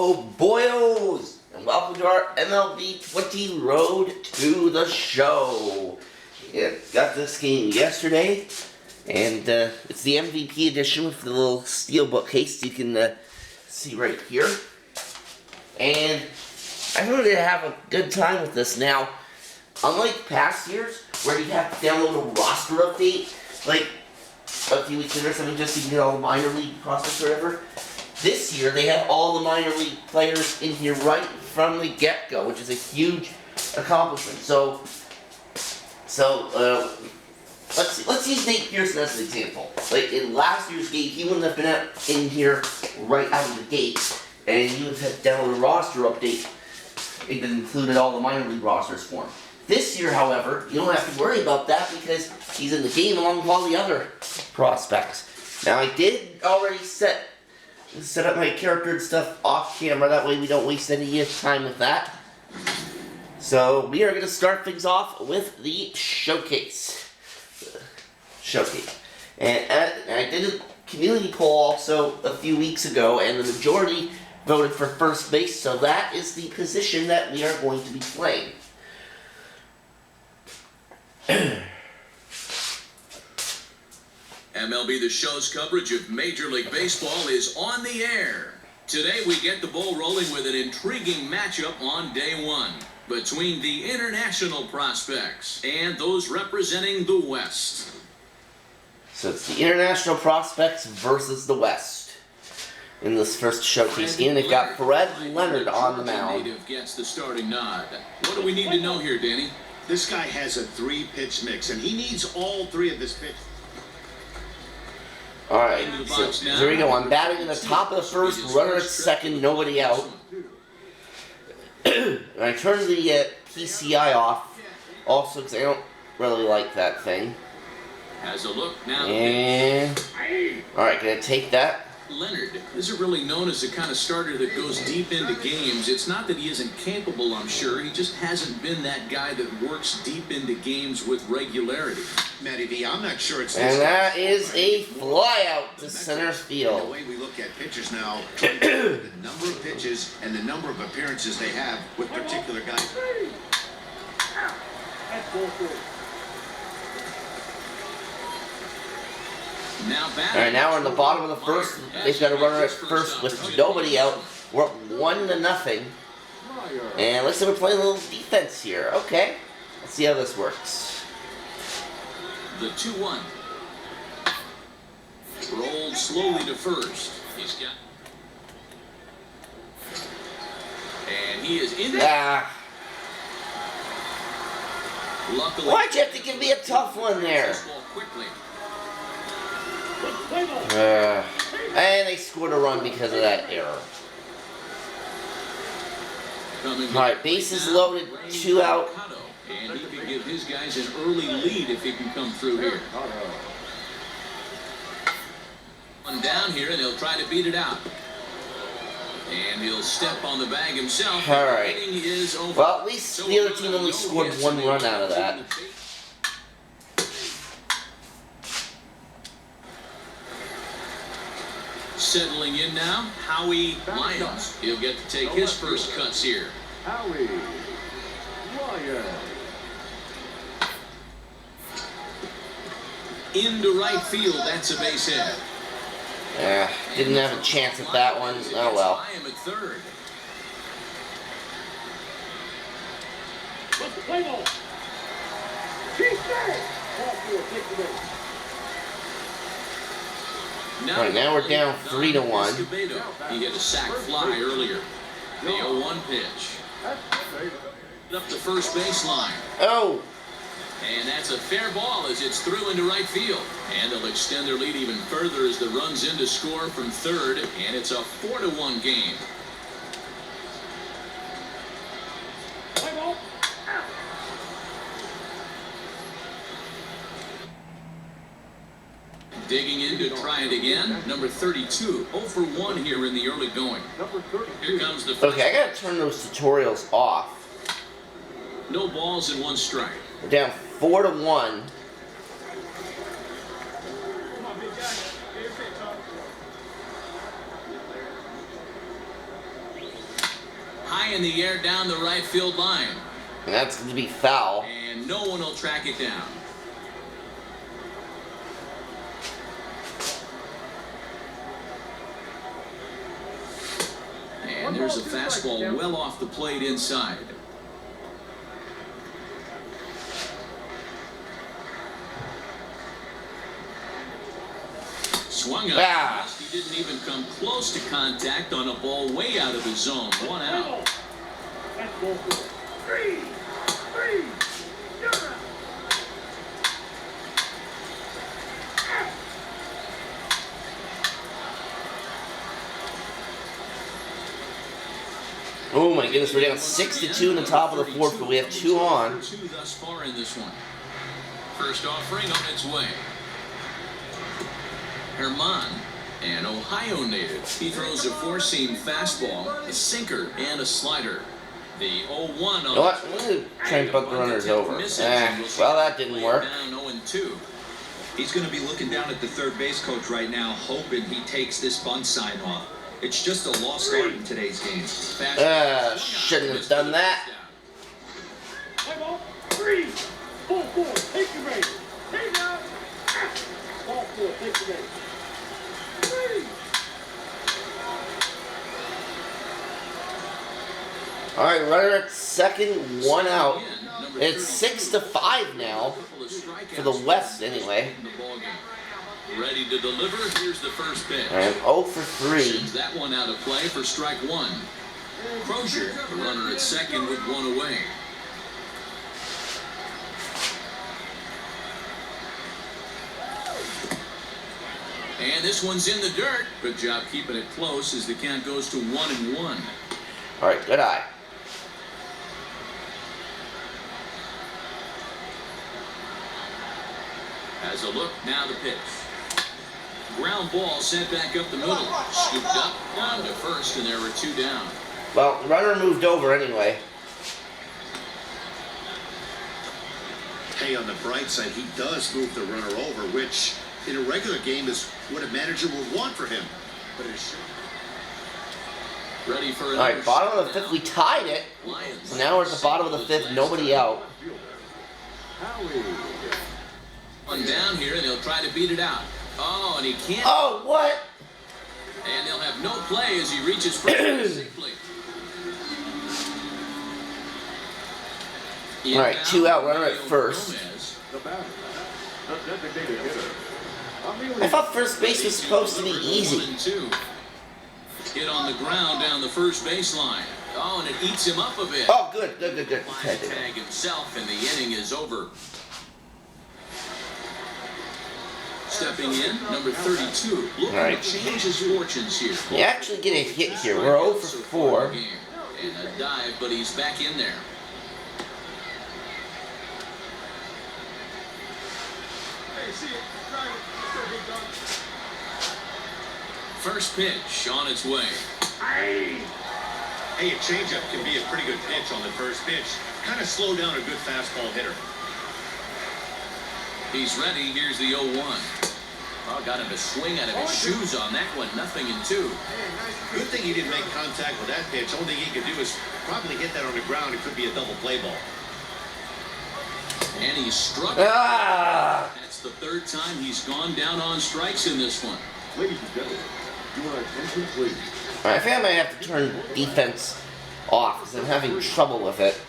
Yo, boyos! And welcome to our MLB 20 Road to the Show. Yeah, got this game yesterday, and it's the MVP edition with the little steel bookcase you can see right here. And I really have a good time with this now. Unlike past years, where you have to download a roster update, like a few weeks ago or something, just so you can get all the minor league prospects or whatever. This year, they have all the minor league players in here right from the get-go, which is a huge accomplishment. So let's use Nate Pearson as an example. Like in last year's game, he wouldn't have been in here right out of the gate, and you would have had to download a roster update. It included all the minor league rosters for him. This year, however, you don't have to worry about that because he's in the game along with all the other prospects. Now, I did already set up my character and stuff off camera, that way we don't waste any time with that. So we are going to start things off with the showcase. And I did a community poll also a few weeks ago, and the majority voted for first base, so that is the position that we are going to be playing. MLB The Show's coverage of Major League Baseball is on the air. Today we get the ball rolling with an intriguing matchup on day one between the international prospects and those representing the West. So it's the international prospects versus the West in this first showcase game. They've got Fred Leonard on the mound. Native gets the starting nod. What do we need to know here, Danny? This guy has a 3-pitch mix, and he needs all 3 of his pitches. Alright, so here we go. I'm batting in the top of the first, runner at second, nobody out. I turn the PCI off, also because I don't really like that thing. Has a look now. And alright, gonna take that. Leonard isn't really known as the kind of starter that goes deep into games. It's not that he isn't capable, I'm sure. He just hasn't been that guy that works deep into games with regularity. Matty V, I'm not sure it's. And that is a fly out to center field. The way we look at pitchers now, the number of pitches and the number of appearances they have with particular guys. Alright, now we're in the bottom of the first. They've got a runner at first with nobody out. We're up 1-0. And looks like we're playing a little defense here. Okay. Let's see how this works. The 2-1. Rolled slowly to first. He's got. And he is in there. Luckily, Why'd you have to give me a tough one there? And they scored a run because of that error. Alright, bases loaded, 2 out. And he can give his guys an early lead if he can come through here. One down here, and he'll try to beat it out. And he'll step on the bag himself. Alright. Well, at least the other team only scored 1 run out of that. Settling in now, Howie Lyons. He'll get to take his first cuts here. Howie Lyons. Into right field, that's a base hit. Didn't have a chance at that one. Oh well. I am at third. Alright, now we're down 3-1. He hit a sac fly earlier. The 0-1 pitch. Up the first baseline. Oh! And that's a fair ball as it's through into right field. And they'll extend their lead even further as the run's in to score from third. And it's a 4-1 game. Digging in to try it again. Number 32. 0 for 1 here in the early going. Here comes the first. Okay, I gotta turn those tutorials off. No balls and 1 strike. We're down 4-1. high in the air down the right field line. And that's going to be foul. And no one will track it down. And there's a fastball well off the plate inside. Swung up. Ah. He didn't even come close to contact on a ball way out of his zone. 1 out. That's ball 4. 3. Oh my goodness, we're down 6-2 in the top of the fourth, but we have 2 on. 2 thus far in this one. First offering on its way. Herman, an Ohio native. He throws a 4-seam fastball, a sinker, and a slider. The 0-1 on. You know what? I'm going to try and bunt the runners over. Well, that didn't work. Down 0-2. He's going to be looking down at the third base coach right now, hoping he takes this bunt sign off. It's just a lost start in today's game. Shouldn't have done that. Play ball 3. Ball 4. Take the base. Take out. Ball 4. Take the base. 3. All right, runner at second, 1 out. It's 6-5 now for the West, anyway. Ready to deliver. Here's the first pitch. All right, 0 for 3. Sends that one out of play for strike 1. Crozier, the runner at second with 1 away. And this one's in the dirt. Good job keeping it close as the count goes to 1-1. All right, good eye. Has a look, now the pitch. Ground ball sent back up the middle. Scooped up, on to first, and there were 2 down. Well, the runner moved over anyway. Hey, on the bright side, he does move the runner over, which in a regular game is what a manager would want for him. But it's Ready for All right, bottom of the 5th, we tied it. So now we're at the bottom of the 5th, nobody out. One down here, and they'll try to beat it out. Oh, and he can't. Oh, what? And they'll have no play as he reaches for it safely. All right, 2 out, runner at first. The batter. The designated hitter. I thought first base was supposed to be easy. 1-2. Hit on the ground down the first baseline. Oh, and it eats him up a bit. Oh, good. Okay, Tag himself, and the inning is over. Stepping in, number 32. Looking Right. to change his fortunes here. You actually get a hit here. We're 0 for 4. And a dive, but he's back in there. First pitch on its way. Hey, a changeup can be a pretty good pitch on the first pitch. Kind of slow down a good fastball hitter. He's ready. Here's the 0-1. Oh, got him to swing out of his shoes on that one. 0-2. Good thing he didn't make contact with that pitch. Only thing he could do is probably hit that on the ground. It could be a double play ball. And he struck. Ah! That's the 3rd time he's gone down on strikes in this one. Ladies and gentlemen, your attention please. All right, I think I might have to turn defense off because I'm having trouble with it.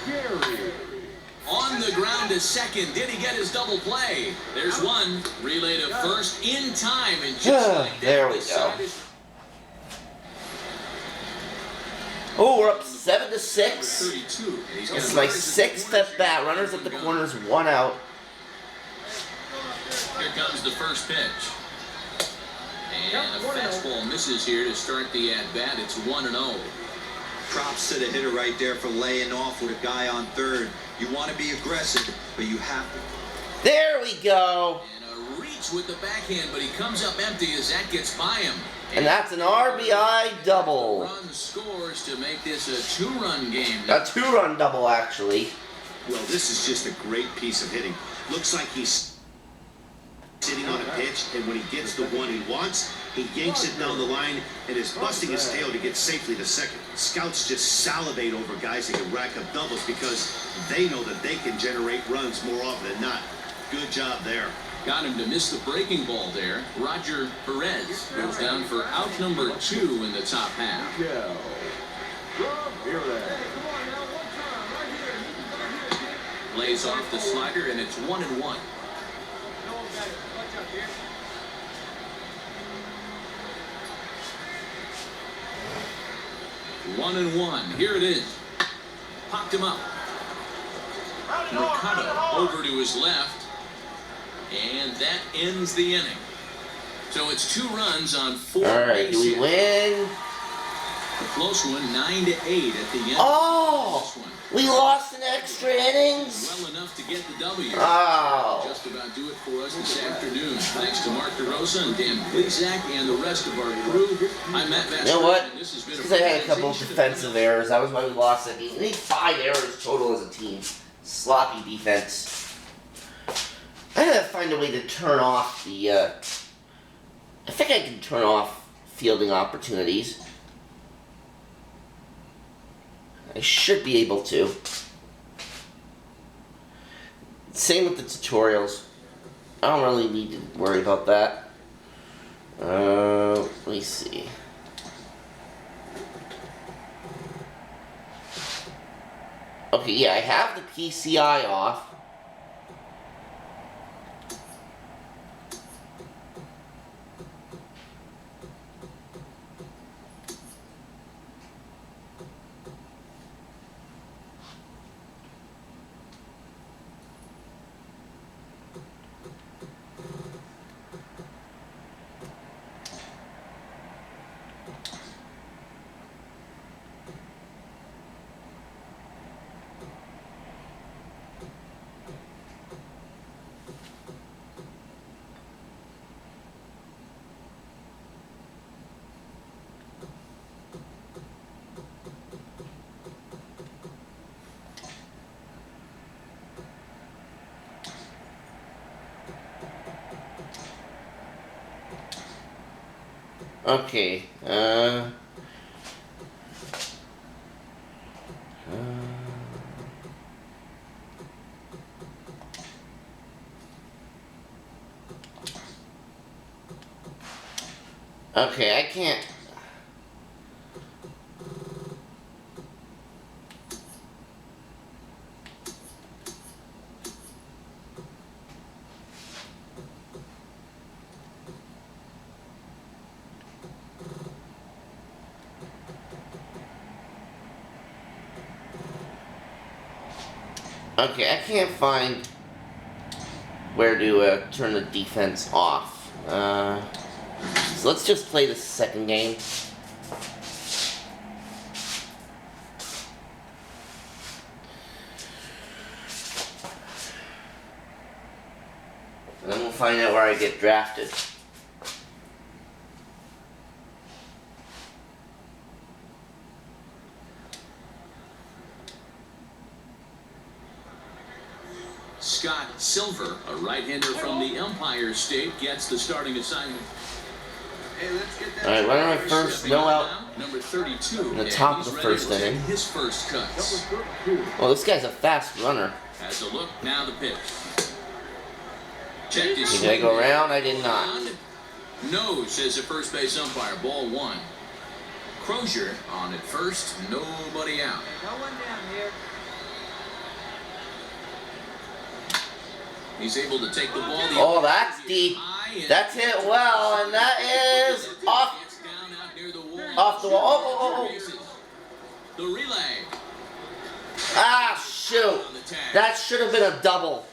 Gary. On the ground to second. Did he get his double play? There's one. Relay to first in time. And just like that, There we go. Oh, we're up 7-6. 32. This is my 6th at bat. Runners at the corners, 1 out. Here comes the first pitch. And a fastball misses here to start the at-bat. It's 1-0. Props to the hitter right there for laying off with a guy on third. You want to be aggressive, but you have to. There we go. And a reach with the backhand, but he comes up empty as that gets by him. And that's an RBI double. Run scores to make this a 2-run game. A 2-run double, actually. Well, this is just a great piece of hitting. Looks like he's sitting on a pitch, and when he gets the one he wants, he yanks it down the line and is busting his tail to get safely to second. Scouts just salivate over guys that can rack up doubles because they know that they can generate runs more often than not. Good job there. Got him to miss the breaking ball there. Roger Perez goes down for out number 2 in the top half. Lays off the slider, and it's 1-1. 1-1. Here it is. Popped him up. Mercado over to his left. And that ends the inning. So it's 2 runs on 4 All right, do we bases. win? A close one, 9-8 at the end Oh, of this one. we lost in extra innings. Well enough to get the W. Oh. Just about do it for us this afternoon. Thanks to Mark DeRosa and Dan Plesac and the rest of our crew. I'm Matt Vassar. You know what? And this has been Because I had a couple of defensive errors. That was why we lost that game. We need 5 errors total as a team. Sloppy defense. I gotta find a way to turn off the, I think I can turn off fielding opportunities. I should be able to. Same with the tutorials. I don't really need to worry about that. Let me see. Okay, yeah, I have the PCI off. Okay, okay, I can't. Okay, I can't find where to turn the defense off. So let's just play the second game. And then we'll find out where I get drafted. Scott Silver, a right-hander from the Empire State, gets the starting assignment. Hey, let's get that. All right, runner at first, no out. Number 32. In the top of the He's first ready to take inning. his first cuts. Well, this guy's a fast runner. Has a look, now the pitch. Checked his Did I go swing. around? I did not. No, says the first base umpire. Ball 1. Crozier on at first, nobody out. No one down here. He's able to take the ball. Oh, that's deep. That's hit well, and that is off the wall. Oh. The relay. Ah, shoot. That should have been a double.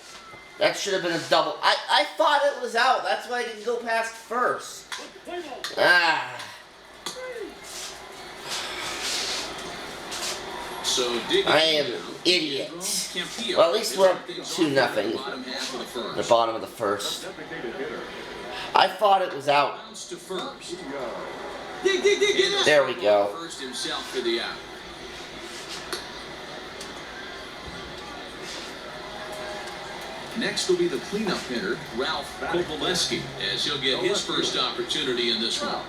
That should have been a double. I thought it was out. That's why I didn't go past first. Ah. So I am an idiot. Well, at least we're up 2-0. The bottom of the first. I thought it was out. There we go. First himself for the out. Next will be the cleanup hitter, Ralph Kopaleski, as he'll get his first opportunity in this one.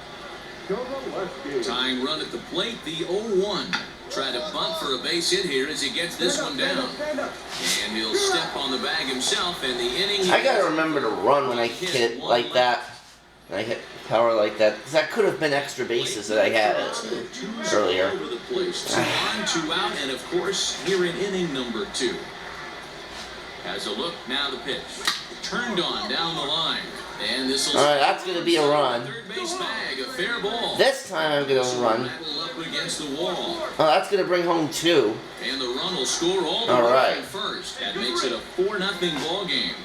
Tying run at the plate, the 0-1. Try to bunt for a base hit here as he gets this one down. And he'll step on the bag himself, and the inning... I gotta remember to run when I hit it like that. When I hit power like that. Because that could have been extra bases that I had earlier. Over the place. 2 on, 2 out, and of course, here in inning number 2. Has a look, now the pitch. Turned on down the line. And this will... Alright, that's going to be a run. Third base bag, a fair ball. This time I'm going to run. Up against the wall. Oh, that's going to bring home 2. And the run will score all the way from first. That makes it a 4-0 ball game.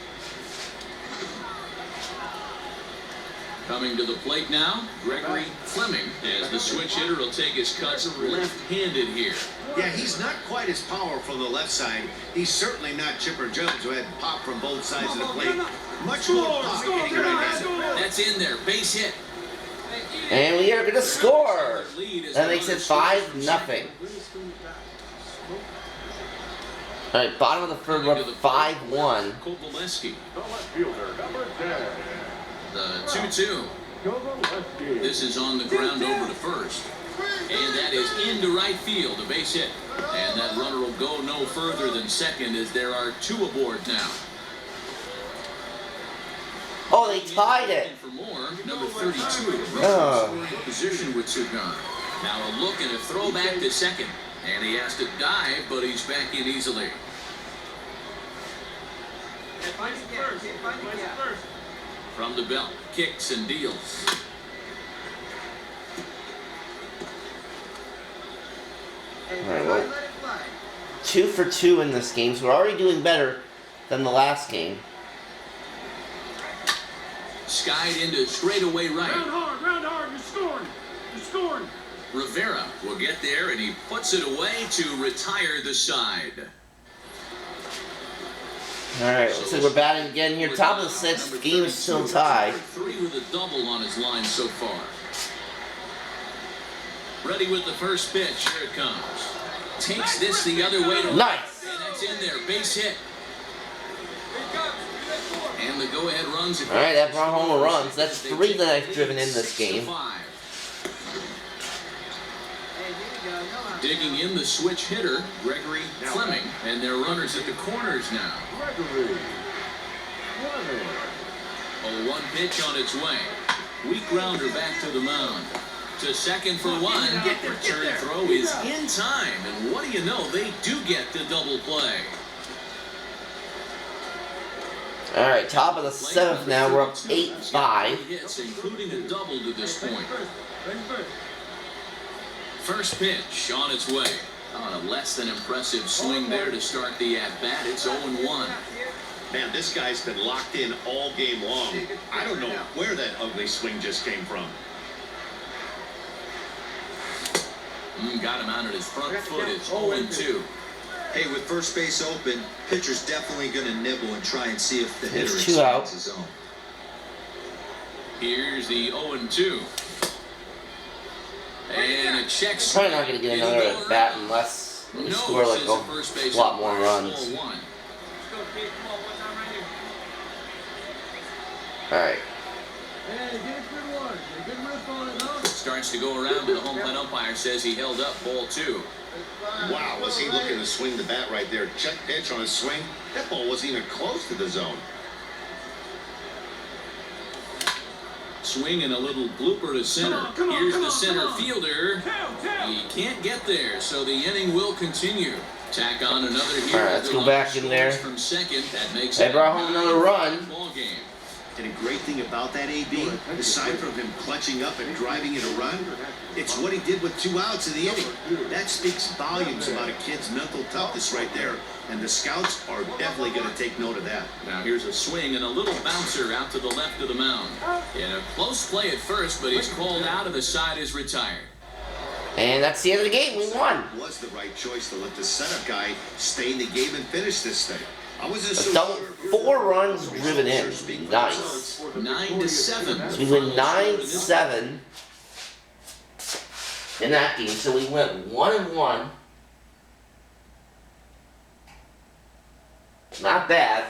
Coming to the plate now, Gregory Fleming, as the switch hitter will take his cuts left-handed here. Yeah, he's not quite as powerful on the left side. He's certainly not Chipper Jones, who had pop from both sides of the plate. Much more pop hitting right-handed. That's in there, base hit. And we are going to score. That makes it 5-0. Alright, bottom of the third, we're up 5-1. Kopaleski. Fielder, number 10. The 2-2. This is on the ground over to first. And that is into right field, a base hit. And that runner will go no further than second as there are 2 aboard now. Oh, they tied it. For more, number 32. Oh. Position with Sugan. Now a look and a throwback to second. And he has to dive, but he's back in easily. From the belt, kicks and deals. Alright, well, 2 for 2 in this game, so we're already doing better than the last game. Skied into straightaway right. Round hard, you're scoring. Rivera will get there, and he puts it away to retire the side. Alright, looks like we're batting again here. Top of the 6th, game is still tied. 3 with a double on his line so far. Ready with the first pitch. Here it comes. Takes this the other way to Nice. and that's in there. Base hit. And the go-ahead runs. Alright, that brought home a run. So that's 3 that I've driven in this game. Digging in the switch hitter, Gregory Fleming, and their runners at the corners now. Gregory Fleming. A 1 pitch on its way. Weak grounder back to the mound. To second for 1. Return throw is in time, and what do you know? They do get the double play. Alright, top of the 7th now. We're up 8-5. Hits, including a double to this point. First pitch on its way. On a less than impressive swing there to start the at-bat. It's 0-1. Man, this guy's been locked in all game long. I don't know where that ugly swing just came from. Got him out at his front foot. It's 0-2. Hey, with first base open, pitcher's definitely going to nibble and try and see if the hitter There's 2 out. expands his own. Here's the 0-2. And a check. Probably not going to get another at bat unless we score like a lot more runs. Alright. Starts to go around, but the home plate umpire says he held up ball 2. Wow, was he looking to swing the bat right there? Check pitch on his swing. That ball wasn't even close to the zone. Swing and a little blooper to center. Here's the center fielder. He can't get there, so the inning will continue. Tack on another here. Alright, let's go back in there. From second, that makes They brought home another run. ball game. And a great thing about that, AB, aside from him clutching up and driving in a run, it's what he did with 2 outs in the inning. That speaks volumes about a kid's mental toughness right there. And the scouts are definitely going to take note of that. Now here's a swing and a little bouncer out to the left of the mound. In a close play at first, but he's called out and the side is retired. And that's the end of the game. We won. It was the right choice to let the setup guy stay in the game and finish this thing. I was just Double, 4 runs driven in. Nice. 9-7. So we win 9-7 in that game. So we went 1-1. Not bad.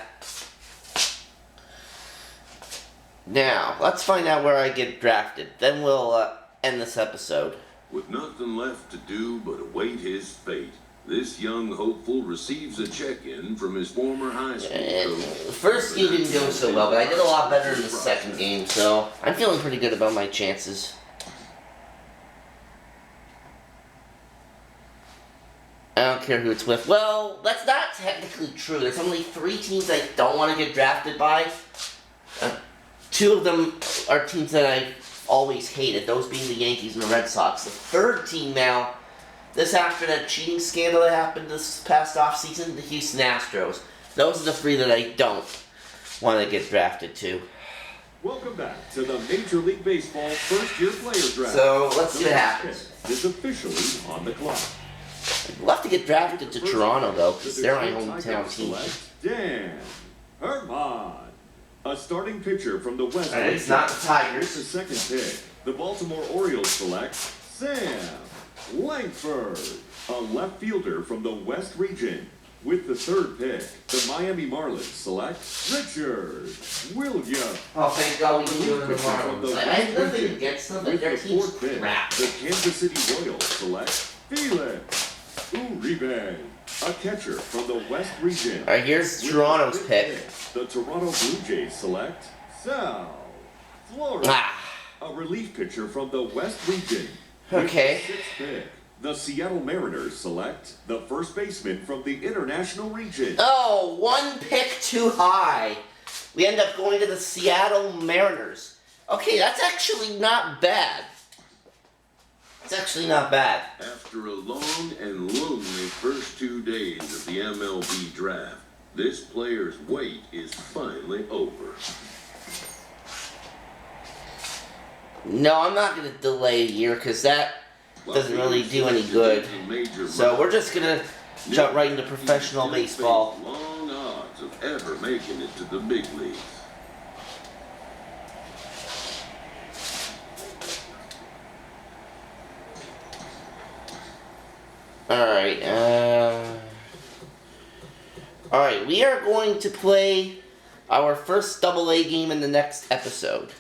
Now, let's find out where I get drafted. Then we'll end this episode. With nothing left to do but await his fate, this young hopeful receives a check-in from his former high school coach. The first game didn't go so well, but I did a lot better in the second game, so I'm feeling pretty good about my chances. I don't care who it's with. Well, that's not technically true. There's only 3 teams I don't want to get drafted by. 2 of them are teams that I always hated, those being the Yankees and the Red Sox. The third team now, this after that cheating scandal that happened this past offseason, the Houston Astros. Those are the 3 that I don't want to get drafted to. Welcome back to the Major League Baseball first-year player draft. So, let's see what happens. Is officially on the clock. We'll have to get drafted to Toronto, though, because they're my hometown team. Dan Herman, a starting pitcher from the West. Alright, it's not the With the Tigers. second pick, the Baltimore Orioles select Sam Langford, a left fielder from the West region. With the third pick, the Miami Marlins select Richard Williams. Oh, thank God we can do it in the From the Marlins. I West have nothing region. against them, but With their the team's fourth pick, crap. the Kansas City Royals select Felix Uribe, a catcher from the West region. Alright, here's With Toronto's the pick. fifth The Toronto Blue Jays select Sal Flores, Ah, a relief pitcher from the West region. With okay. the sixth pick, the Seattle Mariners select the first baseman from the International region. Oh, 1 pick too high. We end up going to the Seattle Mariners. Okay, that's actually not bad. It's actually not bad. After a long and lonely first 2 days of the MLB draft, this player's wait is finally over. No, I'm not going to delay a year because that doesn't really do any good. So we're just going to jump right into professional baseball. Long odds of ever making it to the big leagues. Alright, Alright, we are going to play our first AA game in the next episode.